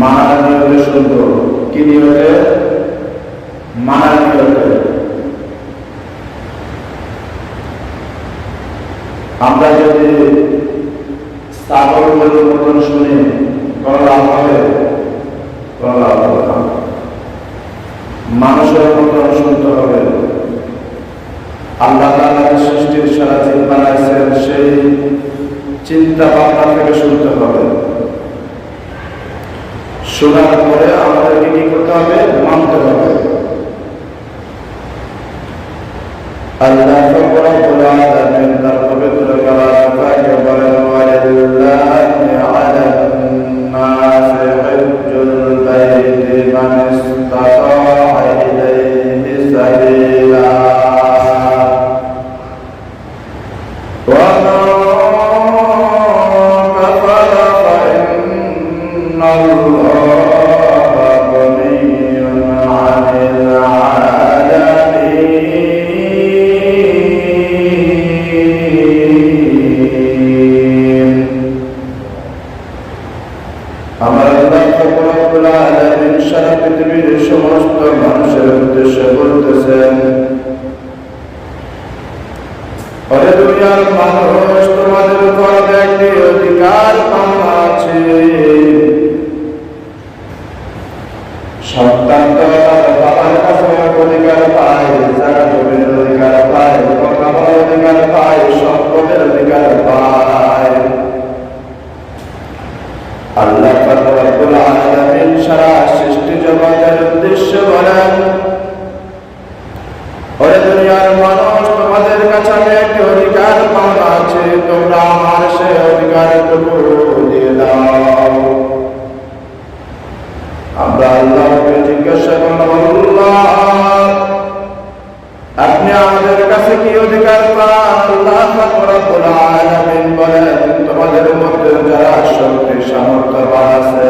মানার নিয়তে সুন্দর। কি নিয়তে? মানার নিয়তে। আমরা যদি ছাগল গরুর মতন শুনি কোনো লাভ হবে? কোনো লাভ হবে না। মানুষের মতন শুনতে হবে। আল্লাহ তাআলা সৃষ্টির সারা দিন বানাইছেন, সেই চিন্তা ভাবনা থেকে শুনতে হবে। শোনার পরে আমাদেরকে কি করতে হবে? মানতে হবে। আল্লাহ রাব্বুল আলামিন তার পবিত্র কালামে বলেন, ওয়ালিল্লাহি আলান নাসি হিজ্জুল বাইতি মান ইসতাতা'a ইলাইহি সাবিলা ওয়া মান কাফারা ফাইন্নাল্লাহা গনিয়্যুন 'আনিল 'আলামিন। আমার আল্লাহ রাব্বুল আলামিন সারা পৃথিবীর সমস্ত মানুষের উদ্দেশ্যে বলতেছেন, ওরে দুনিয়ার মানুষ, তোমাদের উপর একটি অধিকার পাওয়া আছে। সন্তান তো তার বাবার কাছে অধিকার পায়, জায়গা জমির অধিকার পায়, কথা বলার অধিকার পায়, সম্পদের অধিকার পায়। আল্লাহ রাব্বুল আলামিন সারা সৃষ্টি জগতের উদ্দেশ্যে বলেন, ওরে দুনিয়ার মানুষ, তোমাদের কাছে আমি একটি অধিকার পাওয়া আছে, তোমরা আমার সে অধিকারটুকু দিয়ে দাও। আমরা আল্লাহকে জিজ্ঞাসা করলাম, আল্লাহ আপনি আমাদের কাছে কি অধিকার পান? আল্লাহ রাব্বুল আলামিন বলেন, তোমাদের মধ্যে যারা শক্তি সামর্থ্যবান আছে,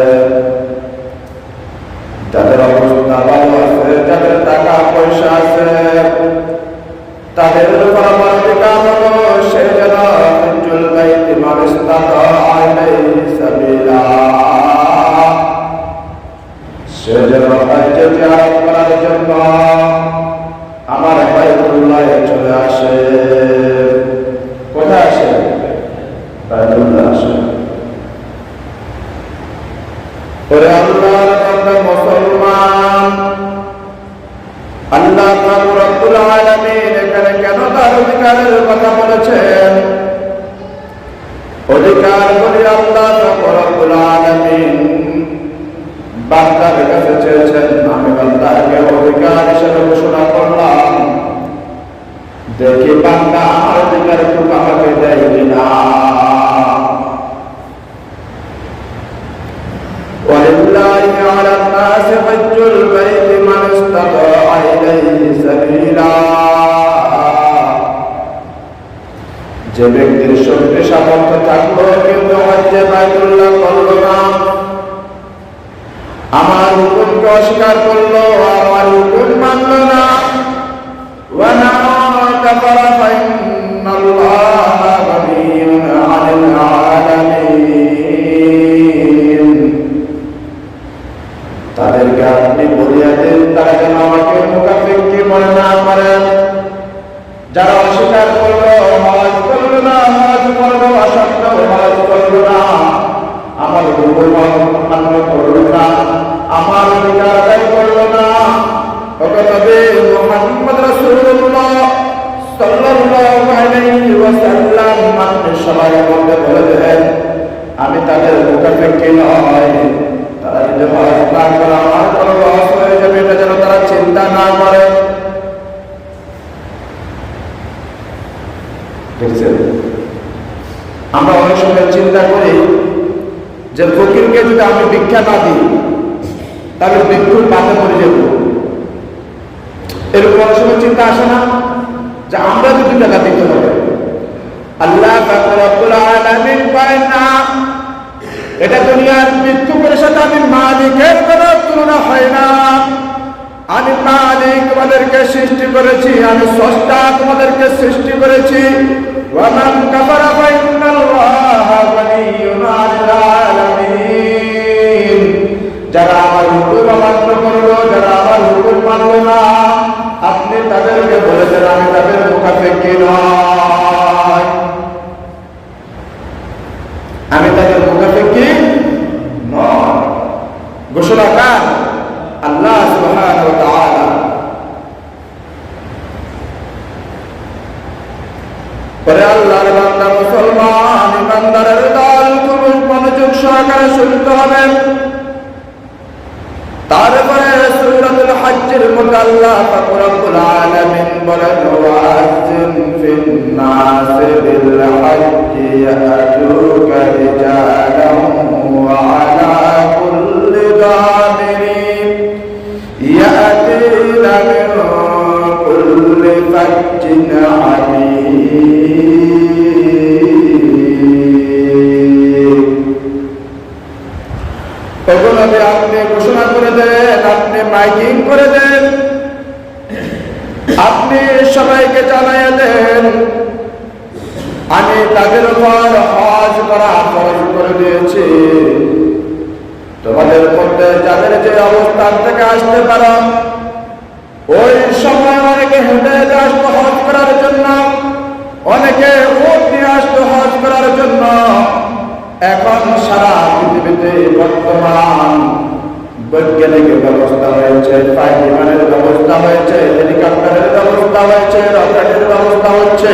যাদের অবস্থা ভালো আছে, যাদের টাকা পয়সা আছে, তাদের উপর আমার অধিকার হলো সে যেন হিজ্জুল বাইতি মান ইসতাতা'a ইলাইহি সাবিলা, সে যেন হজ্জে জিয়ারত করার জন্য আমার বাইতুল্লাহে চলে আসে। কোথায় আসে? বাইতুল্লাহ আসে। ওরে আল্লাহর বান্দা মুসলমান, আল্লাহ রাব্বুল আলামিন এখানে কেন তার অধিকারের কথা বলেছেন? অধিকার বলে আল্লাহ রাব্বুল আলামিন বান্দার কাছে চেয়েছেন, আমি বান্দাকে অধিকার হিসেবে ঘোষণা করলাম, দেখি বান্দা আমার অধিকারটুকু আমাকে দেয় কিনা। ওয়ালিল্লাহি আলান নাসি হিজ্জুল বাইতি মান ইসতাতা'a ইলাইহি সাবিলা, যে ব্যক্তির শক্তি সামর্থ্য থাকলো কিন্তু হজ্জে বাইতুল্লাহ করলো না, আমার হুকুমকে অস্বীকার করলো, আমার হুকুম মানলো না, ওয়া মান কাফারা ফাইন্নাল্লাহা গনিয়্যুন 'আনিল 'আলামিন, তাদেরকে আপনি বলিয়া দেন তারা যেন আমাকে মুনাফিক কি মনে না করেন। যারা অস্বীকার করলো, হজ করলো না, হজ করলো অসত্য, হজ করলো না, আমার হুকুম মান্য করলো না, আমার অধিকার আদায় করলো না, তবে মুহাম্মদ রাসূলুল্লাহ সাল্লাল্লাহু আলাইহি ওয়াসাল্লাম আপনি সবার মধ্যে বলে দেন, আমি তাদের মুনাফিক নয়। তারা যদি হজ না করে আমার কোনো লস হয়ে যাবে, এটা যেন তারা চিন্তা না করে। দেখছেন, আমরা অনেক সময় চিন্তা করি যে ফকিরকে যদি আমি ভিক্ষা না দিই তাহলে ভিক্ষুর পাতে পড়ে যাব। এরকম অনেক সময় চিন্তা আসে না যে আমরা যদি টাকা দিতে হবে। আল্লাহ রাব্বুল আলামিন পায় না, এটা দুনিয়ার ভিক্ষুকের সাথে আমি মালিকের কোনো তুলনা হয় না। আমি মালিক তোমাদেরকে সৃষ্টি করেছি, আমি স্রষ্টা তোমাদেরকে সৃষ্টি করেছি। ওয়া মান কাফারা ফাইন্নাল্লাহা গনিয়্যুন 'আনিল 'আলামিন, যারা আমার হুকুম অমান্য করলো, যারা আমার হুকুম মানলো না, আপনি তাদেরকে বলেছেন আমি তাদের মুখাপেক্ষী নয়, আমি তাদের মুখাপেক্ষী নয়। ঘোষণা কার? আল্লাহ সুবহানাহু ওয়া তাআলা। পরে আল্লাহর বান্দা মুসলমান ইমানদারের দল খুব মনোযোগ সহকারে শুনতে হবে। তারপরে সূরাতুল হজ্জের মধ্যে আল্লাহ পাক রব্বুল আলামিন বলেন ওয়াজিন ফিন নাস বিল হজ্জি ইয়াতুকা রিজালান ওয়া আলা কুল্লি দামিরিন ইয়াতিনা মিন কুল্লি ফাজ্জিন আমিন। ওগুলোকে আপনি ঘোষণা করে দেন, আপনি মাইকিং করে দেন, আপনি সবাইকে জানাইয়া দেন আমি তাদের উপর হজ করা ফরজ করে দিয়েছি। তোমাদের মধ্যে যাদের যে অবস্থান থেকে আসতে পারো, ওই সময় অনেকে হেঁটে আসতো হজ করার জন্য, অনেকে উট নিয়ে আসতো হজ করার জন্য। এখন সারা পৃথিবীতে বর্তমান বৈজ্ঞানিক ব্যবস্থা হয়েছে, বিমানের ব্যবস্থা হয়েছে, হেলিকপ্টারের ব্যবস্থা হয়েছে, রকেটের ব্যবস্থা হচ্ছে।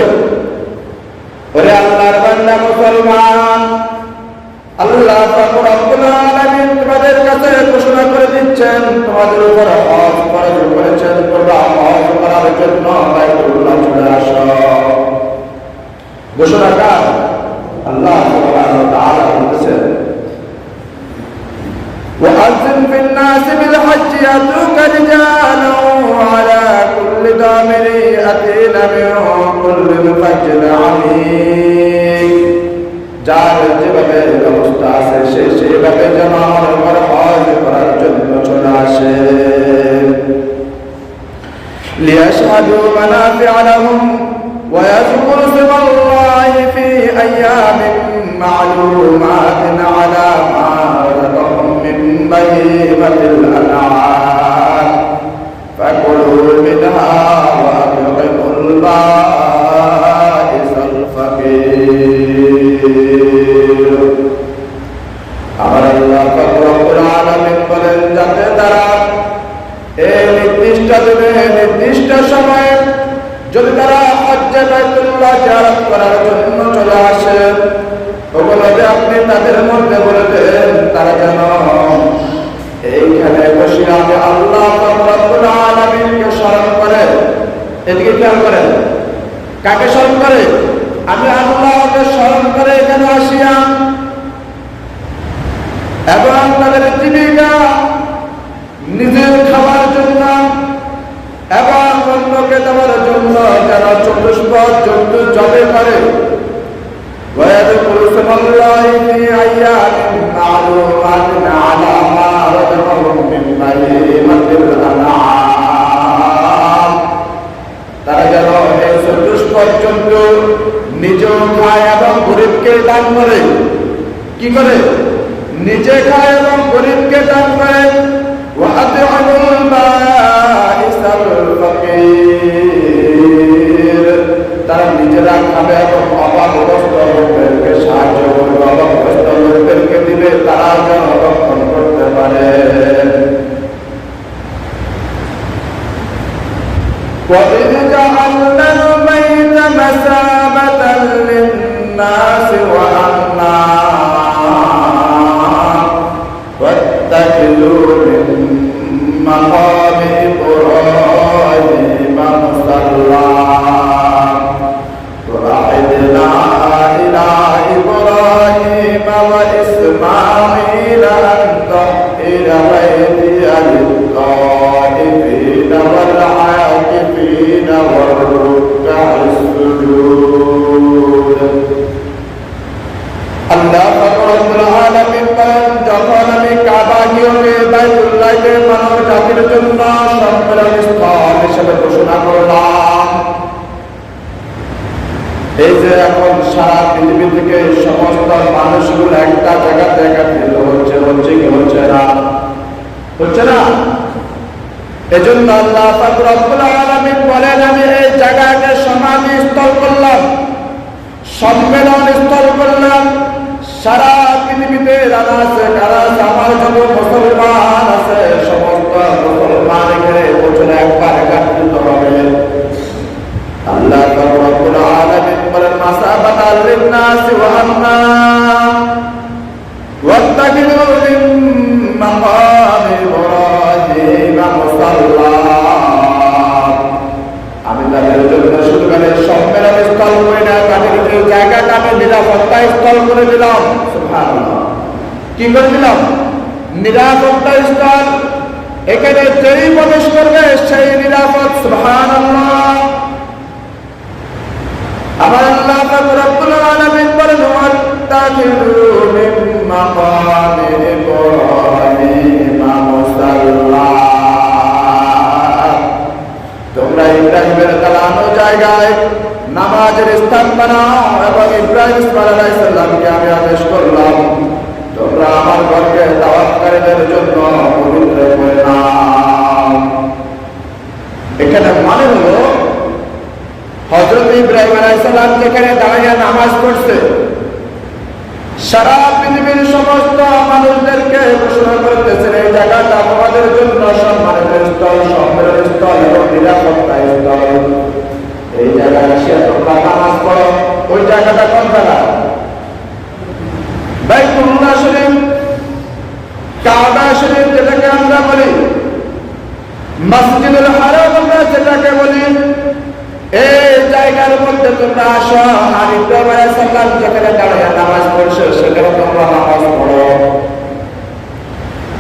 ওরে আল্লাহর বান্দা মুসলমান, আল্লাহ পাক রব্বুল আলামিন তোমাদের কাছে ঘোষণা করে দিচ্ছেন তোমাদের উপর হজ ফরজ করেছেন, তোমরা হজ করার জন্য বাইতুল্লাহ চলে আসো। ঘোষণা কার? আল্লাহ সুবহানাহু ওয়া তাআলা বলতেছেন ওয়াজিন ফিন নাস বিল হজ্জি ইয়াতুকা রিজালান ওয়া আলা কুল্লি দামিরি ইয়াতিনা মিন কুল্লি ফাজ্জিন আমিন। যার যেভাবে ব্যবস্থা আছে সে সেভাবে যেন আমার উপর হজ করার জন্য চলে আসে। লিয়াশহাদু মানাফিআ লাহুম ওয়া ইয়াযকুরু ইসমাল্লাহি ফি আইয়ামিন মা'লুমাতিন আলা মা রাযাকাহুম মিন বাহিমাতিল আন'আম ফাকুলু মিনহা ওয়া আত'ইমুল বা'ইসাল ফাকির। আমার আল্লাহ পাক রব্বুল আলামিন বলেন যাতে তারা এই নির্দিষ্ট দিনে নির্দিষ্ট সময়ে যদি তারা হজ্জে বাইতুল্লাহ জিয়ারত করার জন্য চলে আসে, ওগুলোকে আপনি তাদের মধ্যে বলে দেন তারা যেন এইখানে বসে আমি আল্লাহ পাক রব্বুল আলামিনকে স্মরণ করে। এদিকে খেয়াল করেন, কাকে স্মরণ করে? আমি আল্লাহকে স্মরণ করে এখানে আসিয়া এবং তাদের জীবিকা নিজের খাওয়ার জন্য এবং অন্যকে দেওয়ার জন্য যারা চতুষ্পদ জন্তু জবে করে। ওয়ায়াযকুরু ইসমাল্লাহি ফি আইয়ামিন মা'লুমাতিন আলা মা রাযাকাহুম মিন বাহিমাতিল আন'আম। তারা যেন এই চতুষ্পদ জন্তু নিজেও খায় এবং গরিবকে দান করে। কি করে? নিজে খায় এবং গরিবকে দান করে। ওয়া আত'ইমুল বা'ইসাল ফাকির। তারা নিজেরা খাবে এবং অভাবগ্রস্ত লোকদেরকে সাহায্য করবে, অভাবগ্রস্ত লোকদেরকে দিবে, তারা যেন রক্ষণ করতে পারে। وَإِذْ جَعَلْنَا الْبَيْتَ مَثَابَةً لِلنَّاسِ وَأَمْنًا وَاتَّخِذُوا مِن مَّقَامِ إِبْرَاهِيمَ مُصَلًّى وَعَهِدْنَا إِلَىٰ إِبْرَاهِيمَ وَإِسْمَاعِيلَ أَن طَهِّرَ بَيْتِيَ لِلطَّائِفِينَ وَالْعَاكِفِينَ وَالرُّكَّعِ السُّجُودِ। আল্লাহ পাক রব্বুল আলামিন বলেন যখন আমি কাবাকে বাইতুল্লাহকে মানব জাতির জন্য সম্মেলন স্থল হিসেবে ঘোষণা করলাম, এই যে এখন সারা পৃথিবী থেকে সমস্ত মানুষগুলো একটা জায়গাতে একত্রিত হচ্ছে কি হচ্ছে না? হচ্ছে না? এজন্য আল্লাহ পাক রব্বুল আলামিন বলেন, আমি এই জায়গাকে সমাধি স্থল করলাম, সম্মেলন স্থল করলাম। সারা পৃথিবীতে যারা আছে, কারা আমার যত মুসলমান আছে, সমস্ত মুসলমান এখানে বছরে একবার একত্রিত হবে। আল্লাহ পাক রব্বুল আলামিন বলেন, মাসাবাতাল লিন-নাসি ওয়া আন্না ওয়াত্তাখিযু মিন মাকামি ইব্রাহিম মুসাল্লা। আমি তাদের জন্য শুধু সম্মেলন স্থল করি না, তাদের জায়গাটা আমি নিরাপত্তা স্থল করে দিলাম। সুবহানাল্লাহ, কি করে দিলাম? নিরাপত্তা স্থল। এখানে যেই প্রবেশ করবে সেই নিরাপদ। সুবহানাল্লাহ। আমার আল্লাহ পাক রব্বুল আলামিন বলেন, ওয়াত্তাখিযু মিন মাকামি ইব্রাহিম মুসাল্লা। তোমরা ইব্রাহিমের দালানো জায়গায় নামাজের স্থান বানাও, এবং ইব্রাহিম আলাইহিস সালামকে আমি আদেশ করলাম, তোমরা আমার ঘরকে দাওয়াতকারীদের জন্য পবিত্র করে নাও। এখানে মানে হলো হযরত ইব্রাহিম আলাইহিস সালাম যেখানে দাঁড়িয়ে নামাজ পড়ছে, সারা পৃথিবীর সমস্ত মানুষদেরকে ঘোষণা করতেছেন, এই জায়গাটা আমাদের জন্য সম্মানের স্থল, সম্মেলন স্থল এবং নিরাপত্তা স্থল। এই জায়গায় এসে তোমরা নামাজ পড়ো। ওই জায়গাটা কোন জায়গা? বাইতুল্লাহ শরীফ, কাবা শরীফ যেটাকে আমরা বলি, মসজিদুল হারাম আমরা যেটাকে বলি, এই জায়গার মধ্যে তোমরা আসো। আর ইব্রাহিম আলাইহিস সালাম যেখানে দাঁড়িয়ে নামাজ পড়ছে সেখানে তোমরা নামাজ পড়ো।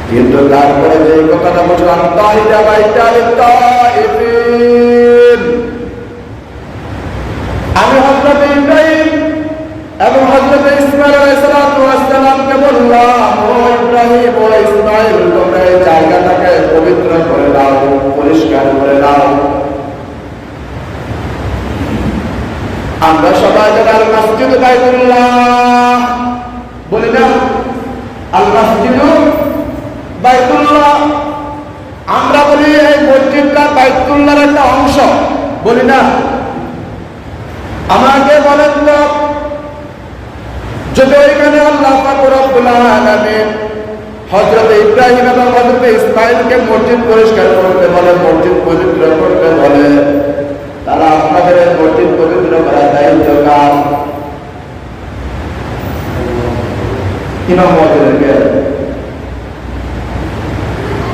কিন্তু তারপরে যে কথাটা বললাম, তাহিদা বাইতাল তাইফিন, আমি হযরত ইব্রাহিম এবং হযরত ইসমাঈল আলাইহিস সালামকে বললাম, ও ইব্রাহিম ও ইসমাঈল, তোমরা এই জায়গাটাকে পবিত্র করে দাও, পরিষ্কার করে দাও। আমরা সবাই যারা আল মসজিদ বাইতুল্লাহ বলি না, আল মসজিদ বাইতুল্লাহ, আমরা বলি এই মসজিদটা বাইতুল্লাহর একটা অংশ, বলি না? আমাকে বলেন তো, যদি ওইখানে আল্লাহ পাক রব্বুল আলামিন হযরত ইব্রাহিম এবং হযরত ইসমাঈলকে মসজিদ পরিষ্কার করতে বলে, মসজিদ পবিত্র করতে বলে, তারা আপনাদের মসজিদ পবিত্র করার দায়িত্ব কার? ইমাম মসজিদকে।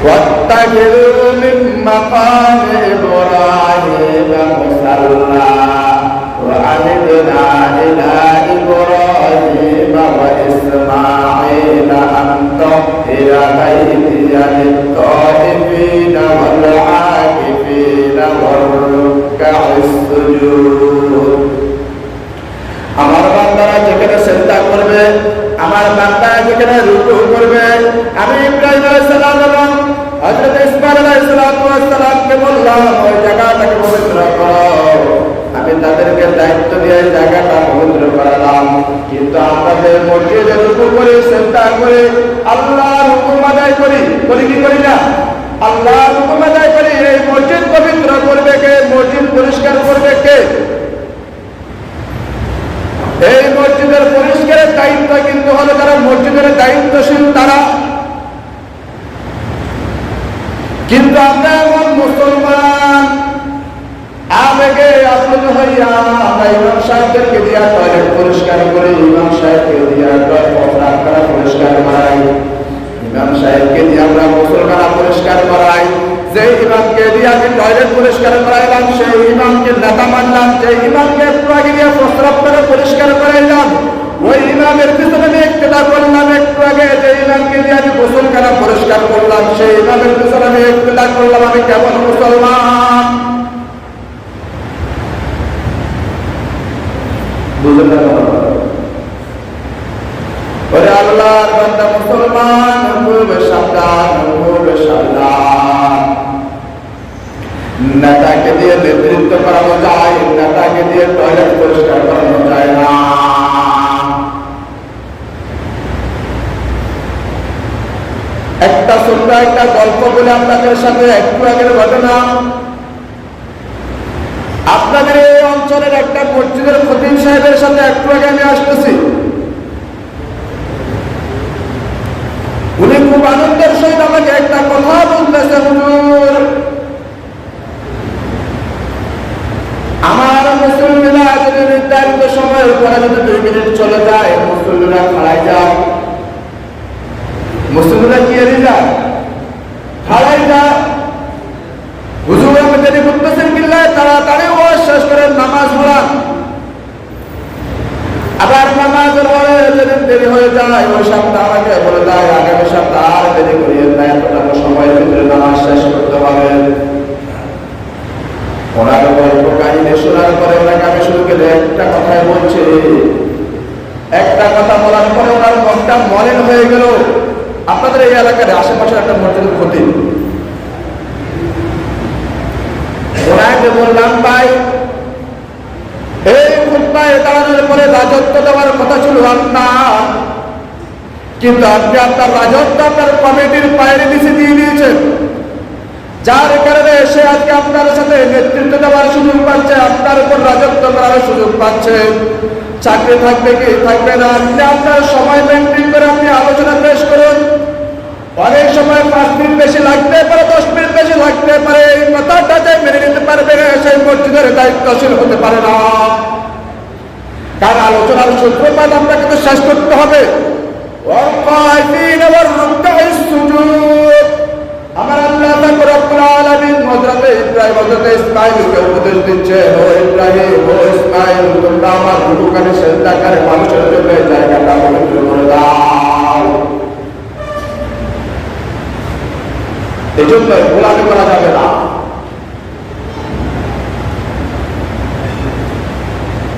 ওয়াত্তাখিযু মিন মাকামি ইব্রাহিম মুসাল্লা ওয়া আহিদনা ইলা ইব্রাহিম ওয়া ইসমাঈল আন তাহিরা বাইতিয়া লিত-তাইফিনা ওয়াল আকিফিনা ওয়ার রুকআইস সুজুদ। আমার বান্দারা যেখানে সিজদা করবে, আমার বান্দা যেখানে রুকু করবে, আমি ইব্রাহিম আলাইহিস সালাম এবং হযরত ইসমাঈল আলাইহিস সালামকে বললাম, ওই জায়গাটাকে পবিত্র করো। আমি তাদেরকে দায়িত্ব দিয়ে এই জায়গাটা পবিত্র করালাম। কিন্তু আমরা যে মসজিদে রুকু করি, সিজদা করি, আল্লাহর হুকুম আদায় করি, করি কি করি না? আল্লাহর হুকুম আদায় করি। এই মসজিদ পবিত্র করবে কে? মসজিদ পরিষ্কার করবে কে? এই মসজিদের পরিষ্কারের দায়িত্ব কিন্তু হলো যারা মসজিদের দায়িত্বশীল তারা। কিন্তু আমরা এমন মুসলমান আবেগে আপ্লুত হইয়া আমরা ইমাম সাহেবদেরকে দিয়া টয়লেট পরিষ্কার করি, ইমাম সাহেবকে দিয়া টয়লেট পরিষ্কার করাই, ইমাম সাহেবকে দিয়ে আমরা মুসলমানরা পরিষ্কার করাই। যে ইমামকে দিয়ে আমি টয়লেট পরিষ্কার করাইলাম, সেই ইমামকে নেতা মানলাম। যে ইমামকে একটু আগে দিয়ে প্রস্রাব করে পরিষ্কার করাইলাম, ওই ইমামের পিছনে আমি ইক্তেদা করলাম। একটু আগে যে ইমামকে দিয়ে আমি গোসলখানা পরিষ্কার করলাম, সেই ইমামের পিছনে আমি ইক্তেদা করলাম। আমি কেমন মুসলমান? বুঝলেন? ওরে আল্লাহর বান্দা মুসলমান, খুব সাবধান, খুব সাবধান। নেতাকে দিয়ে নেতৃত্ব করানো যায়, নেতাকে দিয়ে টয়লেট পরিষ্কার করানো যায় না। একটা ছোট্ট একটা গল্প বলে আপনাদের সাথে একটু আগের ঘটনা। আপনাদের এই অঞ্চলের একটা মসজিদের খতিব সাহেবের সাথে একটু আগে আমি আসতেছি। উনি খুব আনন্দের সহিত আমাকে একটা কথা বলতেছে, হুজুর আমার মুসল্লিরা যদি নির্ধারিত সময়ের পরে যদি 2 মিনিট চলে যায়, মুসল্লিরা খাড়াই যায়। মুসল্লিরা কি এড়িয়ে যায়? খাড়াই যায়। হুজুর আপনি দেরি করতেছেন কিল্লা, তাড়াতাড়ি ওয়াজ শেষ করেন, নামাজ পড়ান। আবার নামাজের পরে যেদিন দেরি হয়ে যায়, ওই সপ্তাহ আমাকে বলে দেয় আগামী সপ্তাহ আর দেরি করিয়েন না, এতটা সময়ের ভিতরে নামাজ শেষ করতে হবে। ওনার গল্প কাহিনী শোনার পরে ওনাকে আমি শুরু করে একটা কথাই বলছি, একটা কথা বলার পরে ওনার মনটা মলিন হয়ে গেল। আপনাদের এই এলাকার আশেপাশে একটা মসজিদের খতিব, ওনাকে বললাম ভাই এই খুতবায় দাঁড়ানোর পরে রাজত্ব দেওয়ার কথা ছিল আপনার, কিন্তু আপনি আপনার রাজত্ব আপনার কমিটির পায়ের নিচে দিয়ে দিয়েছেন, যার কারণে সে আজকে আপনার সাথে নেতৃত্ব দেওয়ার সুযোগ পাচ্ছে, আপনার উপর রাজত্ব করার সুযোগ পাচ্ছে। চাকরি থাকবে কি থাকবে না, আপনি আপনার সময় মেনটেন করে আপনি আলোচনা পেশ করুন। অনেক সময় 5 মিনিট বেশি লাগতে পারে, 10 মিনিট বেশি লাগতে পারে, এই কথাটা যে মেনে নিতে পারবে না সেই মসজিদের দায়িত্বশীল হতে পারে না। তার আলোচনার সূত্রপাত আপনাকে তো শেষ করতে হবে। আমার আল্লাহ রাব্বুল আলামিন হযরত ইব্রাহিম হযরত ইসমাঈলকে উপদেশ দিচ্ছে, ও ইব্রাহিম ও ইসমাঈল তোমরা আমার রুকুখানে সিজদা করে মানুষের জন্য জায়গাটা পবিত্র করে দাও। এজন্য গোলামি করা যাবে না।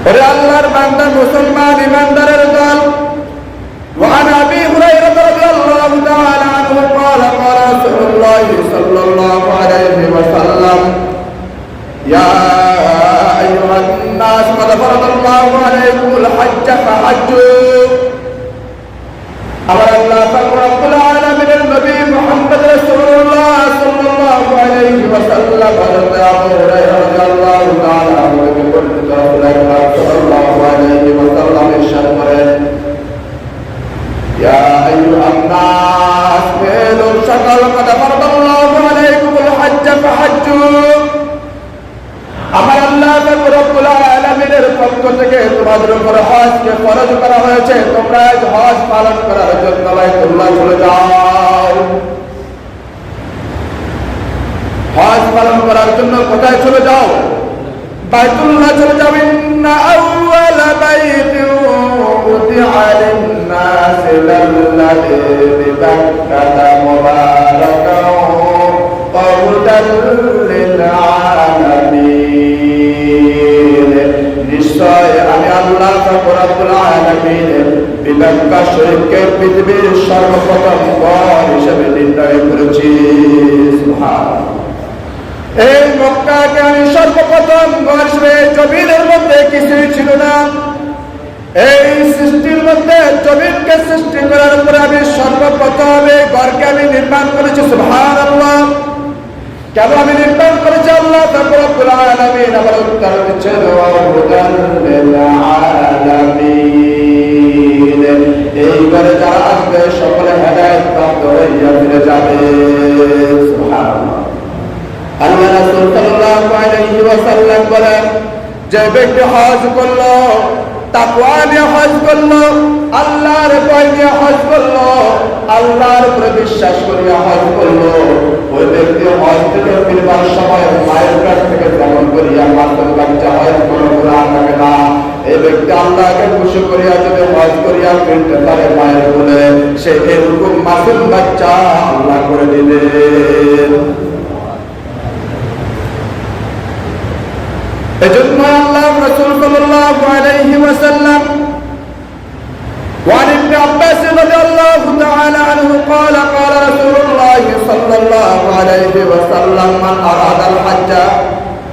ওরে আল্লাহর বান্দা মুসলমান ইমানদারের দল। وعن أبي هريرة رضي الله تعالى عنه قال قال رسول الله صلى الله عليه وسلم يا أيها الناس قد فرض الله عليكم الحج فحجوا। أمر الله رب العالمين النبي محمد رسول الله صلى الله عليه وسلم حضرت أبو هريرة رضي الله تعالى عنه يقول رسول الله صلى الله عليه وسلم ارشاد করেন, يا أيها الناس قيلوا شكل قد فرض الله عليكم الحج فحجوا। আমার আল্লাহ রাব্বুল আলামিনের পক্ষ থেকে তোমাদের উপর হজকে ফরজ করা হয়েছে, তোমরা আজ হজ পালন করার জন্য বাইতুল্লাহ চলে যাও। হজ পালন করার জন্য কোথায় চলে যাও? বাইতুল্লাহ চলে যাও। ইন্না আউওয়ালা বাইতিন উদিআ লিন-নাস লাল্লাযী বিবাক্কাতা মুবারাকান ওয়া হুদাল লিল-আলামিন। নিশ্চয় আমি আল্লাহ রাব্বুল আলামিন বিবাক্কা শরীফকে পৃথিবীর সর্বপ্রথম ঘর হিসেবে নির্ণয় করেছি। সুবহানাল্লাহ। এই মক্কাকে আমি সর্বপ্রথম ঘর হিসেবে, জমিনের মধ্যে কিছুই ছিল না, এই সৃষ্টির মধ্যে জমিনকে সৃষ্টি করার পরে আমি সর্বপ্রথম এই ঘরকে আমি নির্মাণ করেছি। সুবহানাল্লাহ। কেন আমি নির্মাণ করেছি? আল্লাহ রাব্বুল আলামিন আমার উত্তর দিচ্ছেন, ওয়া হুদাল লিল-আলামিন। এই ঘরে যারা আসবে সকলে হেদায়েত প্রাপ্ত হইয়া ফিরে যাবে। সুবহানাল্লাহ। আল্লাহ রাসূল সাল্লাল্লাহু আলাইহি ওয়াসাল্লাম বলেন, যে ব্যক্তি হজ করলো, তাকওয়া নিয়ে হজ করলো, আল্লাহর ভয় নিয়ে হজ করলো, আল্লাহর উপরে বিশ্বাস করিয়া হজ করলো, ওই ব্যক্তি হজ থেকে ফিরবার সময় মায়ের কাছ থেকে গ্রহণ করিয়া মাসুম বাচ্চা হজ কোনো গুনাহ থাকে না। এই ব্যক্তি আল্লাহকে খুশি করিয়া যদি হজ করিয়া ফিরতে পারে মায়ের বলে, সে এরকম মাসুম বাচ্চা আল্লাহ করে দিবেন। এজন্য আল্লাহ রাসূল সাল্লাল্লাহু আলাইহি ওয়াসাল্লাম وعن ابن عباس رضي الله تعالى عنه قال قال رسول الله صلى الله عليه وسلم من أراد الحج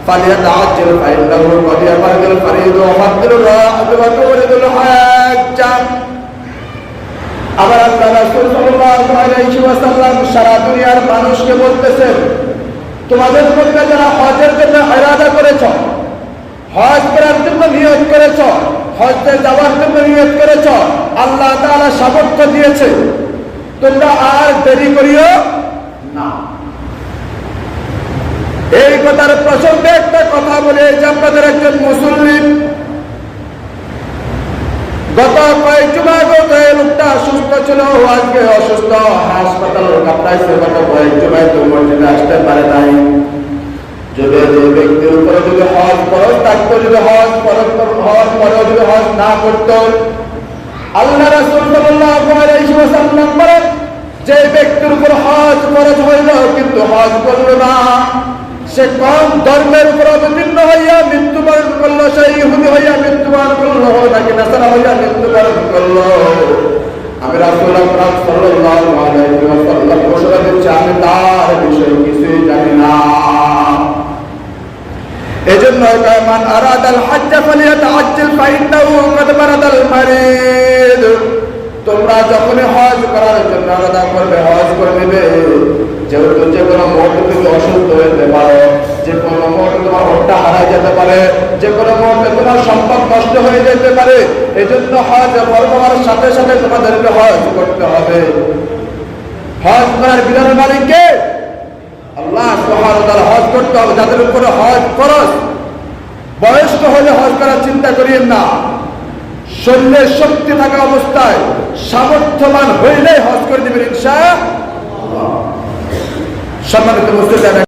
فليتعجل فإنه قد يفرض الفريض وفضل الراحة وتولد الحاج। আবার আল্লাহ রাসূল সাল্লাল্লাহু আলাইহি ওয়াসাল্লাম সারা দুনিয়ার মানুষকে বলতেছেন, তোমাদের মধ্যে যারা হজের জন্য ইরাদা করেছ, হজ করার জন্য নিয়ত করেছ, হজে যাওয়ার জন্য নিয়ত করেছ, আল্লাহ তাআলা সামর্থ্য দিয়েছে, তোমরা আর দেরি করিও না। এই কথার প্রসঙ্গে একটা কথা বলে যে আপনাদের একজন মুসলিম গত কয়েক জুমা আগে লোকটা সুস্থ ছিল, আজকে অসুস্থ, হাসপাতালে কাটাইছে, গত কয়েক জুমায় তো মসজিদে আসতে পারে নাই। যদি যে ব্যক্তির উপরে যদি হজ ফরজ থাকতো, যদি হজ যদি হজ না করতো, আল্লাহ রাসূল সাল্লাল্লাহু আলাইহি ওয়াসাল্লাম বলেন, যে ব্যক্তির উপর হজ ফরজ হইল কিন্তু হজ করল না, সে কোন ধর্মের উপর অবতীর্ণ হইয়া মৃত্যুবরণ করলো, সে ইহুদি হইয়া মৃত্যুবরণ করলো নাকি নাসারা হইয়া মৃত্যুবরণ করলো, আমি রাসূল আকরাম সাল্লাল্লাহু আলাইহি ওয়াসাল্লাম ঘোষণা দিচ্ছি, আমি তার বিষয়ে কিছুই জানি না। এজন্য মান আরাদাল হজ্জ ফালিয়াতাআজ্জাল ফাইন্নাহু কাদ মারাদাল মারিদ। তোমরা যখন হজ করার জন্য আলাদা করবে, হজ করে নেবে, যেহেতু যে কোনো মুহূর্তে তুমি অসুস্থ হতে পারো, যে কোনো মুহূর্তে তোমার হজটা হারাই যেতে পারে, যে কোনো মুহূর্তে তোমার সম্পদ নষ্ট হয়ে যেতে পারে, এই জন্য হজ ফরজ হওয়ার সাথে সাথে তোমাদেরকে হজ করতে হবে। হজ করার বিধানের মালিক কে? আল্লাহ সুবহানাহু ওয়া তাআলা। হজ করতে হবে যাদের উপরে হজ ফরজ। বয়স্ক হলে হজ করার চিন্তা করিয়েন না, শরীরে শক্তি থাকা অবস্থায় সামর্থ্যবান হইলেই হজ করে দিবেন ইনশাআল্লাহ। সম্মানিত মুসলিম